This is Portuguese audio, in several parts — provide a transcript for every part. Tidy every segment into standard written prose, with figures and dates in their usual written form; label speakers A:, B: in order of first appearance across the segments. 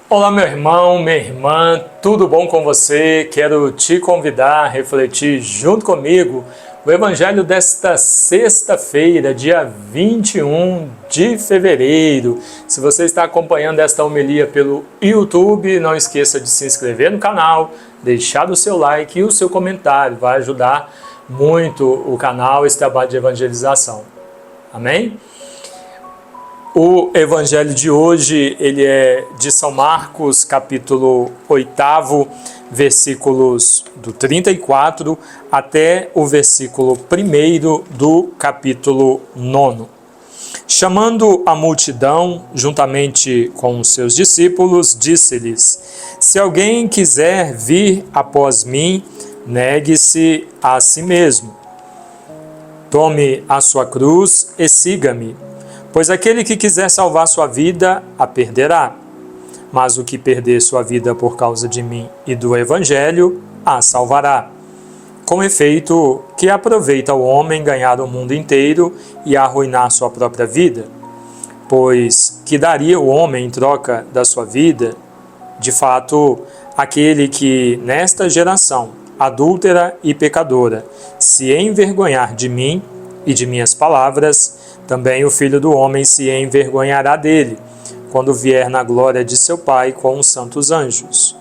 A: Olá, meu irmão, minha irmã, tudo bom com você? Quero te convidar a refletir junto comigo o Evangelho desta sexta-feira, dia 21 de fevereiro. Se você está acompanhando esta homilia pelo YouTube, não esqueça de se inscrever no canal, deixar o seu like e o seu comentário, vai ajudar muito o canal, esse trabalho de evangelização. Amém? O evangelho de hoje, ele é de São Marcos, capítulo 8, versículos do 34 até o versículo 1 do capítulo 9. Chamando a multidão, juntamente com os seus discípulos, disse-lhes: Se alguém quiser vir após mim, negue-se a si mesmo. Tome a sua cruz e siga-me. Pois aquele que quiser salvar sua vida, a perderá. Mas o que perder sua vida por causa de mim e do Evangelho, a salvará. Com efeito, que aproveita o homem ganhar o mundo inteiro e arruinar sua própria vida? Pois que daria o homem em troca da sua vida? De fato, aquele que, nesta geração adúltera e pecadora, se envergonhar de mim e de minhas palavras, também o Filho do Homem se envergonhará dele, quando vier na glória de seu Pai com os santos anjos.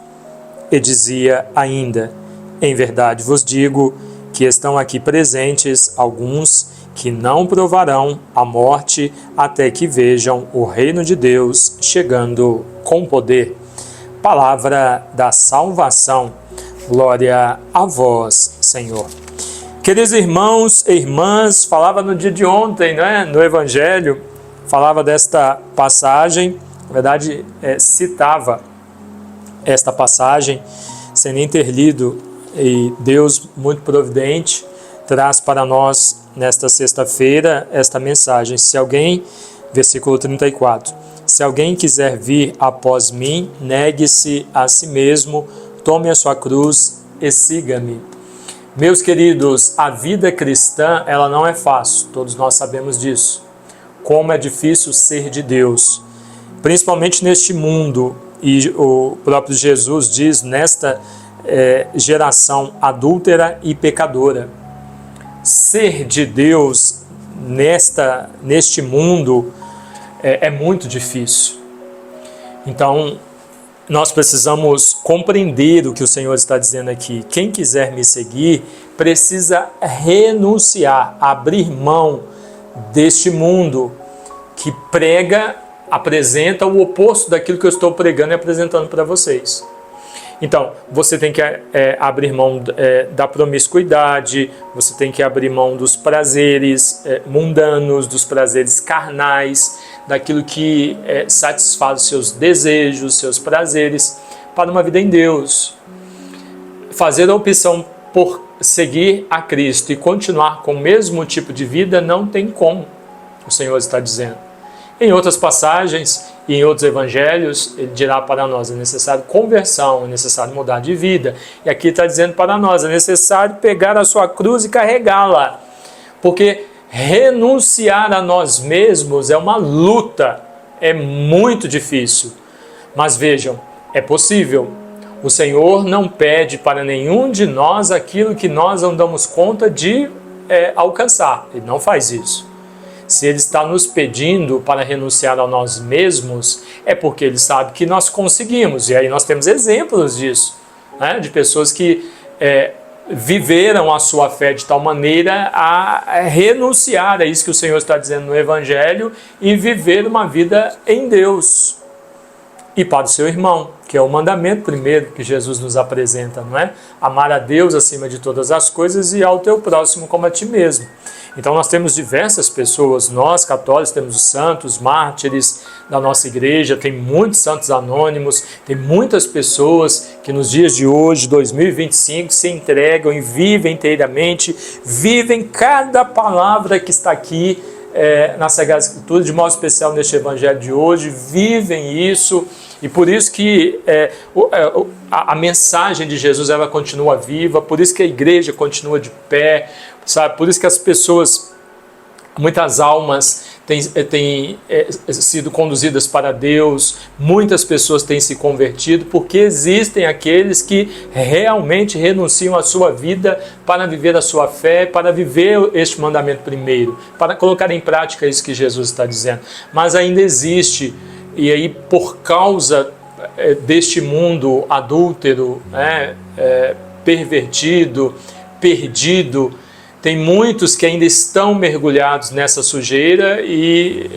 A: E dizia ainda: Em verdade vos digo que estão aqui presentes alguns que não provarão a morte até que vejam o reino de Deus chegando com poder. Palavra da salvação. Glória a vós, Senhor. Queridos irmãos e irmãs, falava no dia de ontem, no Evangelho, falava desta passagem, na verdade citava esta passagem, sem nem ter lido, e Deus, muito providente, traz para nós, nesta sexta-feira, esta mensagem. Se alguém, versículo 34, se alguém quiser vir após mim, negue-se a si mesmo, tome a sua cruz e siga-me. Meus queridos, a vida cristã, ela não é fácil, todos nós sabemos disso. Como é difícil ser de Deus, principalmente neste mundo, e o próprio Jesus diz, nesta geração adúltera e pecadora. Ser de Deus neste mundo é muito difícil. Então, nós precisamos compreender o que o Senhor está dizendo aqui. Quem quiser me seguir precisa renunciar, abrir mão deste mundo que apresenta o oposto daquilo que eu estou pregando e apresentando para vocês. Então, você tem que abrir mão da promiscuidade, você tem que abrir mão dos prazeres mundanos, dos prazeres carnais, daquilo que satisfaz os seus desejos, seus prazeres, para uma vida em Deus. Fazer a opção por seguir a Cristo e continuar com o mesmo tipo de vida não tem como, o Senhor está dizendo. Em outras passagens e em outros evangelhos, ele dirá para nós, é necessário conversão, é necessário mudar de vida. E aqui está dizendo para nós, é necessário pegar a sua cruz e carregá-la. Porque renunciar a nós mesmos é uma luta, é muito difícil. Mas vejam, é possível. O Senhor não pede para nenhum de nós aquilo que nós não damos conta de alcançar. Ele não faz isso. Se Ele está nos pedindo para renunciar a nós mesmos, é porque Ele sabe que nós conseguimos. E aí nós temos exemplos disso, de pessoas que viveram a sua fé de tal maneira a renunciar a isso que o Senhor está dizendo no Evangelho e viver uma vida em Deus. E para o seu irmão, que é o mandamento primeiro que Jesus nos apresenta, não é? Amar a Deus acima de todas as coisas e ao teu próximo como a ti mesmo. Então nós temos diversas pessoas, nós católicos temos os santos, mártires da nossa igreja, tem muitos santos anônimos, tem muitas pessoas que nos dias de hoje, 2025, se entregam e vivem inteiramente, vivem cada palavra que está aqui na Sagrada Escritura, de modo especial neste Evangelho de hoje, vivem isso, e por isso que a mensagem de Jesus ela continua viva, por isso que a igreja continua de pé, sabe? Por isso que as pessoas, muitas almas têm sido conduzidas para Deus, muitas pessoas têm se convertido, porque existem aqueles que realmente renunciam à sua vida para viver a sua fé, para viver este mandamento primeiro, para colocar em prática isso que Jesus está dizendo. Mas ainda existe, e aí por causa deste mundo adúltero, pervertido, perdido, tem muitos que ainda estão mergulhados nessa sujeira e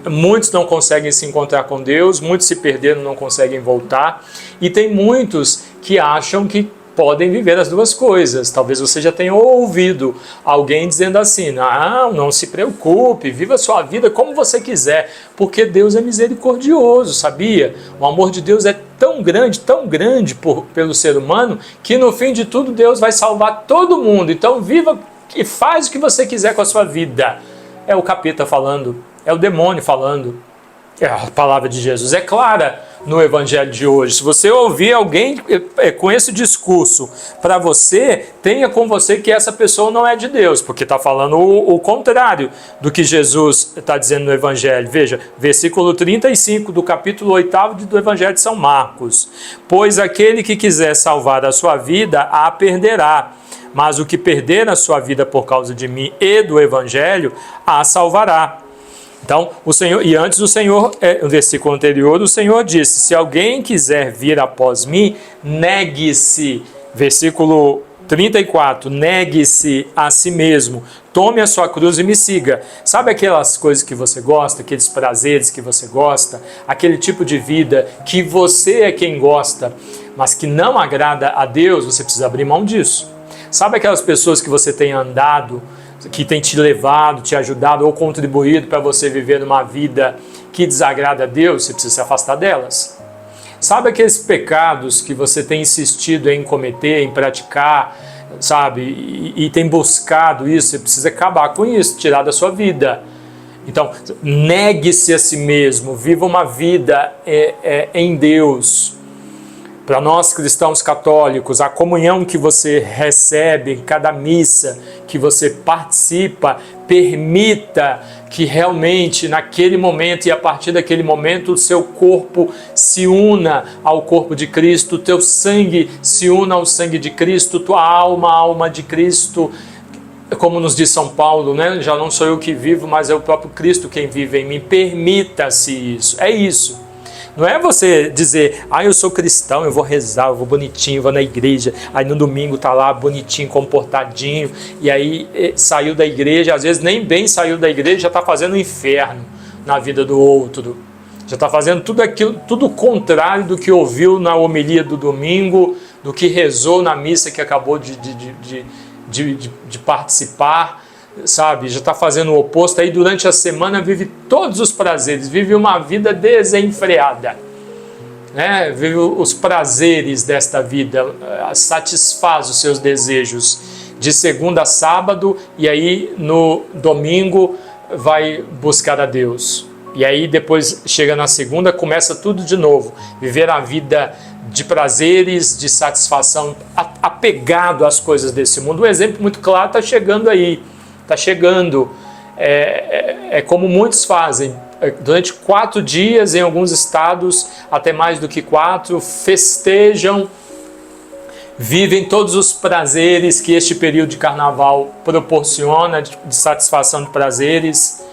A: muitos não conseguem se encontrar com Deus, muitos se perderam, não conseguem voltar, e tem muitos que acham que podem viver as duas coisas. Talvez você já tenha ouvido alguém dizendo assim: não se preocupe, viva a sua vida como você quiser, porque Deus é misericordioso, sabia? O amor de Deus é tão grande pelo ser humano, que no fim de tudo Deus vai salvar todo mundo. Então viva e faz o que você quiser com a sua vida. É o capeta falando, é o demônio falando. A palavra de Jesus é clara no evangelho de hoje. Se você ouvir alguém com esse discurso para você, tenha com você que essa pessoa não é de Deus, porque está falando o contrário do que Jesus está dizendo no evangelho. Veja, versículo 35 do capítulo 8 do evangelho de São Marcos: pois aquele que quiser salvar a sua vida, a perderá, mas o que perder a sua vida por causa de mim e do evangelho, a salvará. Então, o Senhor, e antes o Senhor, no versículo anterior, o Senhor disse: se alguém quiser vir após mim, negue-se. Versículo 34, negue-se a si mesmo, tome a sua cruz e me siga. Sabe aquelas coisas que você gosta, aqueles prazeres que você gosta, aquele tipo de vida que você é quem gosta, mas que não agrada a Deus? Você precisa abrir mão disso. Sabe aquelas pessoas que você tem andado, que tem te levado, te ajudado ou contribuído para você viver uma vida que desagrada a Deus? Você precisa se afastar delas. Sabe aqueles pecados que você tem insistido em cometer, em praticar, sabe, e tem buscado isso? Você precisa acabar com isso, tirar da sua vida. Então, negue-se a si mesmo, viva uma vida em Deus. Para nós cristãos católicos, a comunhão que você recebe em cada missa, que você participa, permita que realmente naquele momento e a partir daquele momento o seu corpo se una ao corpo de Cristo, o teu sangue se una ao sangue de Cristo, tua alma, a alma de Cristo. Como nos diz São Paulo, né? Já não sou eu que vivo, mas é o próprio Cristo quem vive em mim. Permita-se isso, é isso. Não é você dizer: eu sou cristão, eu vou rezar, eu vou bonitinho, vou na igreja, aí no domingo tá lá bonitinho, comportadinho, e aí saiu da igreja, às vezes nem bem saiu da igreja, já está fazendo um inferno na vida do outro, já está fazendo tudo aquilo, tudo o contrário do que ouviu na homilia do domingo, do que rezou na missa que acabou de participar, sabe? Já está fazendo o oposto. Aí durante a semana vive todos os prazeres, vive uma vida desenfreada, né? Vive os prazeres desta vida, satisfaz os seus desejos de segunda a sábado, e aí no domingo vai buscar a Deus, e aí depois chega na segunda, começa tudo de novo, viver a vida de prazeres, de satisfação, apegado às coisas desse mundo. Um exemplo muito claro está chegando aí. Está chegando, como muitos fazem, durante 4 dias, em alguns estados, até mais do que 4, festejam, vivem todos os prazeres que este período de carnaval proporciona, de satisfação de prazeres,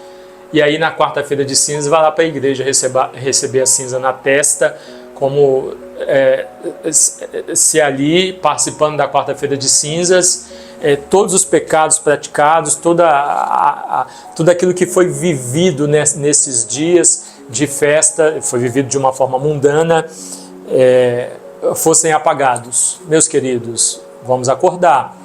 A: e aí na quarta-feira de cinza vai lá para a igreja receber a cinza na testa, como se ali, participando da quarta-feira de cinzas, todos os pecados praticados, tudo aquilo que foi vivido nesses dias de festa, foi vivido de uma forma mundana, fossem apagados. Meus queridos, vamos acordar.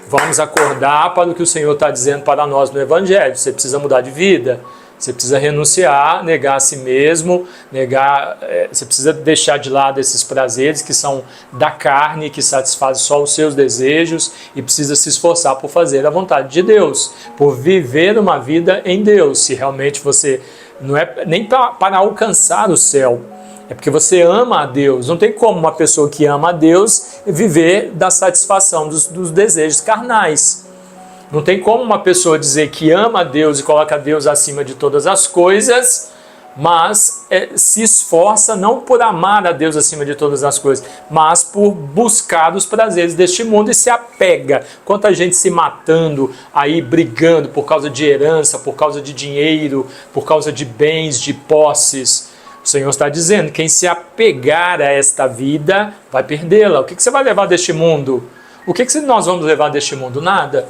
A: Vamos acordar para o que o Senhor está dizendo para nós no Evangelho. Você precisa mudar de vida. Você precisa renunciar, negar a si mesmo, você precisa deixar de lado esses prazeres que são da carne, que satisfazem só os seus desejos, e precisa se esforçar por fazer a vontade de Deus, por viver uma vida em Deus. Se realmente você não é nem para alcançar o céu, é porque você ama a Deus. Não tem como uma pessoa que ama a Deus viver da satisfação dos desejos carnais. Não tem como uma pessoa dizer que ama a Deus e coloca Deus acima de todas as coisas, mas se esforça não por amar a Deus acima de todas as coisas, mas por buscar os prazeres deste mundo e se apega. Quanta gente se matando, aí brigando por causa de herança, por causa de dinheiro, por causa de bens, de posses. O Senhor está dizendo, quem se apegar a esta vida vai perdê-la. O que você vai levar deste mundo? O que nós vamos levar deste mundo? Nada.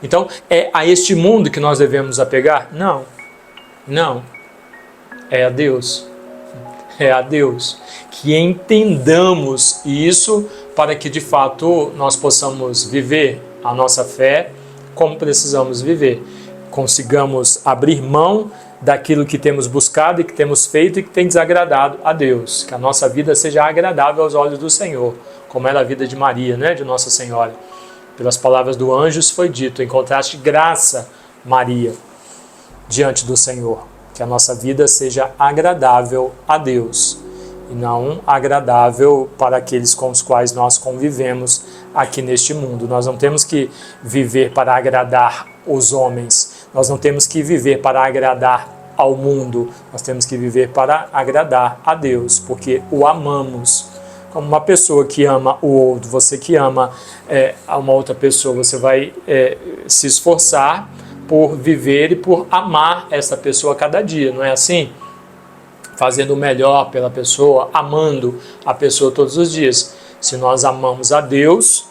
A: Então, é a este mundo que nós devemos apegar? Não. Não. É a Deus. É a Deus. Que entendamos isso para que, de fato, nós possamos viver a nossa fé como precisamos viver. Consigamos abrir mão daquilo que temos buscado e que temos feito e que tem desagradado a Deus. Que a nossa vida seja agradável aos olhos do Senhor, como era a vida de Maria, né, de Nossa Senhora. Pelas palavras do anjo foi dito, encontraste graça, Maria, diante do Senhor. Que a nossa vida seja agradável a Deus e não agradável para aqueles com os quais nós convivemos aqui neste mundo. Nós não temos que viver para agradar os homens, nós não temos que viver para agradar ao mundo, nós temos que viver para agradar a Deus, porque o amamos. Como uma pessoa que ama o outro, você que ama a uma outra pessoa, você vai se esforçar por viver e por amar essa pessoa a cada dia, não é assim? Fazendo o melhor pela pessoa, amando a pessoa todos os dias. Se nós amamos a Deus,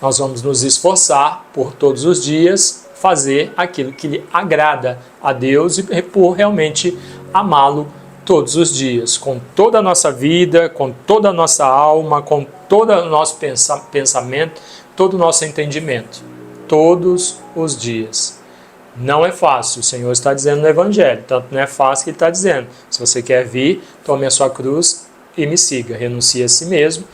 A: nós vamos nos esforçar por todos os dias fazer aquilo que lhe agrada a Deus e por realmente amá-lo todos os dias, com toda a nossa vida, com toda a nossa alma, com todo o nosso pensamento, todo o nosso entendimento, todos os dias. Não é fácil, o Senhor está dizendo no Evangelho, tanto não é fácil que Ele está dizendo. Se você quer vir, tome a sua cruz e me siga, renuncie a si mesmo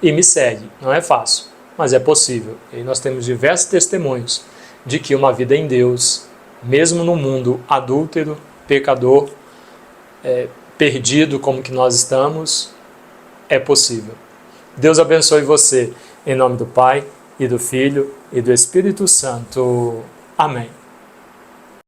A: e me segue. Não é fácil, mas é possível. E nós temos diversos testemunhos de que uma vida em Deus, mesmo no mundo adúltero, pecador, perdido como que nós estamos, é possível. Deus abençoe você, em nome do Pai, e do Filho, e do Espírito Santo. Amém.